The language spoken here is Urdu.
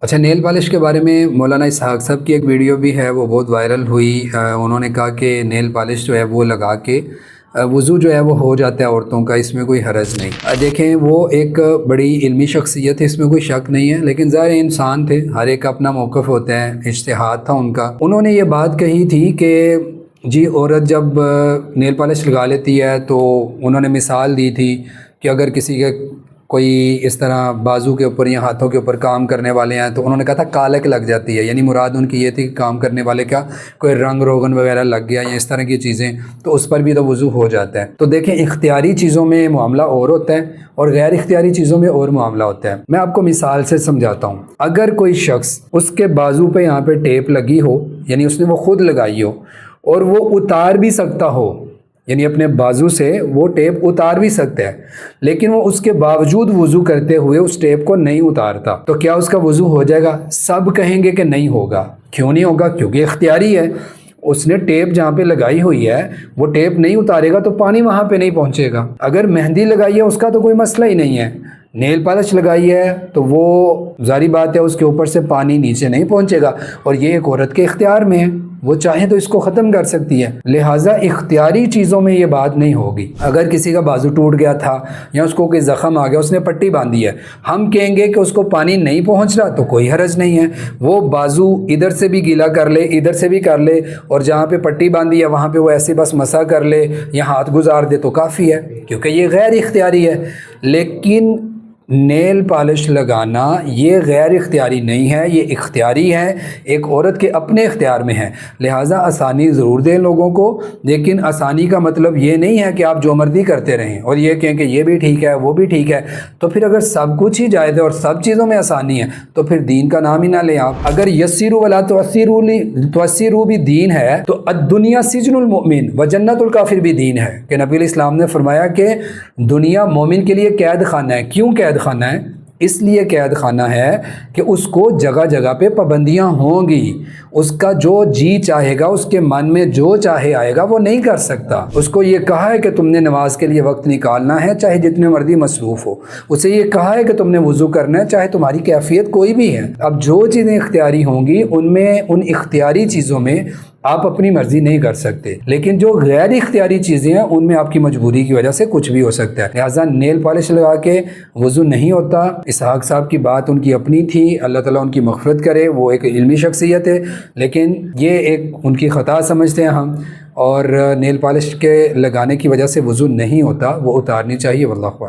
اچھا، نیل پالش کے بارے میں مولانا اسحاق صاحب کی ایک ویڈیو بھی ہے، وہ بہت وائرل ہوئی۔ انہوں نے کہا کہ نیل پالش جو ہے وہ لگا کے وضو جو ہے وہ ہو جاتا ہے عورتوں کا، اس میں کوئی حرج نہیں۔ دیکھیں، وہ ایک بڑی علمی شخصیت ہے، اس میں کوئی شک نہیں ہے، لیکن ظاہر انسان تھے، ہر ایک کا اپنا موقف ہوتا ہے، اجتہاد تھا ان کا۔ انہوں نے یہ بات کہی تھی کہ جی عورت جب نیل پالش لگا لیتی ہے تو انہوں نے مثال دی تھی کہ اگر کسی کے کوئی اس طرح بازو کے اوپر یا ہاتھوں کے اوپر کام کرنے والے ہیں تو انہوں نے کہا تھا کالک لگ جاتی ہے، یعنی مراد ان کی یہ تھی کہ کام کرنے والے کا کوئی رنگ روغن وغیرہ لگ گیا یا اس طرح کی چیزیں، تو اس پر بھی تو وضو ہو جاتا ہے۔ تو دیکھیں، اختیاری چیزوں میں معاملہ اور ہوتا ہے اور غیر اختیاری چیزوں میں اور معاملہ ہوتا ہے۔ میں آپ کو مثال سے سمجھاتا ہوں۔ اگر کوئی شخص، اس کے بازو پہ یہاں پہ ٹیپ لگی ہو، یعنی اس نے وہ خود لگائی ہو اور وہ اتار بھی سکتا ہو، یعنی اپنے بازو سے وہ ٹیپ اتار بھی سکتا ہے، لیکن وہ اس کے باوجود وضو کرتے ہوئے اس ٹیپ کو نہیں اتارتا، تو کیا اس کا وضو ہو جائے گا؟ سب کہیں گے کہ نہیں ہوگا۔ کیوں نہیں ہوگا؟ کیونکہ اختیاری ہے، اس نے ٹیپ جہاں پہ لگائی ہوئی ہے وہ ٹیپ نہیں اتارے گا تو پانی وہاں پہ نہیں پہنچے گا۔ اگر مہندی لگائی ہے، اس کا تو کوئی مسئلہ ہی نہیں ہے۔ نیل پالش لگائی ہے تو وہ ظاہری بات ہے اس کے اوپر سے پانی نیچے نہیں پہنچے گا، اور یہ ایک عورت کے اختیار میں ہے، وہ چاہے تو اس کو ختم کر سکتی ہے۔ لہٰذا اختیاری چیزوں میں یہ بات نہیں ہوگی۔ اگر کسی کا بازو ٹوٹ گیا تھا یا اس کو کوئی زخم آ گیا، اس نے پٹی باندھی ہے، ہم کہیں گے کہ اس کو پانی نہیں پہنچ رہا تو کوئی حرج نہیں ہے، وہ بازو ادھر سے بھی گیلا کر لے، ادھر سے بھی کر لے، اور جہاں پہ پٹی باندھی ہے وہاں پہ وہ ایسے بس مسح کر لے یا ہاتھ گزار دے تو کافی ہے، کیونکہ یہ غیر اختیاری ہے۔ لیکن نیل پالش لگانا یہ غیر اختیاری نہیں ہے، یہ اختیاری ہے، ایک عورت کے اپنے اختیار میں ہے۔ لہٰذا آسانی ضرور دیں لوگوں کو، لیکن آسانی کا مطلب یہ نہیں ہے کہ آپ جو مرضی کرتے رہیں اور یہ کہیں کہ یہ بھی ٹھیک ہے وہ بھی ٹھیک ہے۔ تو پھر اگر سب کچھ ہی جائز ہے اور سب چیزوں میں آسانی ہے تو پھر دین کا نام ہی نہ لیں آپ۔ اگر یسروا ولا تعسروا بھی دین ہے تو الدنیا سجن المؤمن وجنت الکافر بھی دین ہے، کہ نبی علیہ السلام نے فرمایا کہ دنیا مومن کے لیے قید خانہ ہے۔ کیوں قید خانہ ہے؟ اس لیے قید خانہ ہے کہ اس کو جگہ جگہ پہ پابندیاں ہوں گی، اس کا جو جی چاہے گا، اس کے من میں جو چاہے آئے گا وہ نہیں کر سکتا۔ اس کو یہ کہا ہے کہ تم نے نماز کے لیے وقت نکالنا ہے چاہے جتنے مرضی مصروف ہو، اسے یہ کہا ہے کہ تم نے وضو کرنا ہے چاہے تمہاری کیفیت کوئی بھی ہے۔ اب جو چیزیں اختیاری ہوں گی ان اختیاری چیزوں میں آپ اپنی مرضی نہیں کر سکتے، لیکن جو غیر اختیاری چیزیں ہیں ان میں آپ کی مجبوری کی وجہ سے کچھ بھی ہو سکتا ہے۔ لہٰذا نیل پالش لگا کے وضو نہیں ہوتا۔ اسحاق صاحب کی بات ان کی اپنی تھی، اللہ تعالیٰ ان کی مغفرت کرے، وہ ایک علمی شخصیت ہے، لیکن یہ ایک ان کی خطا سمجھتے ہیں ہم، اور نیل پالش کے لگانے کی وجہ سے وضو نہیں ہوتا، وہ اتارنی چاہیے۔ واللہ اعلم۔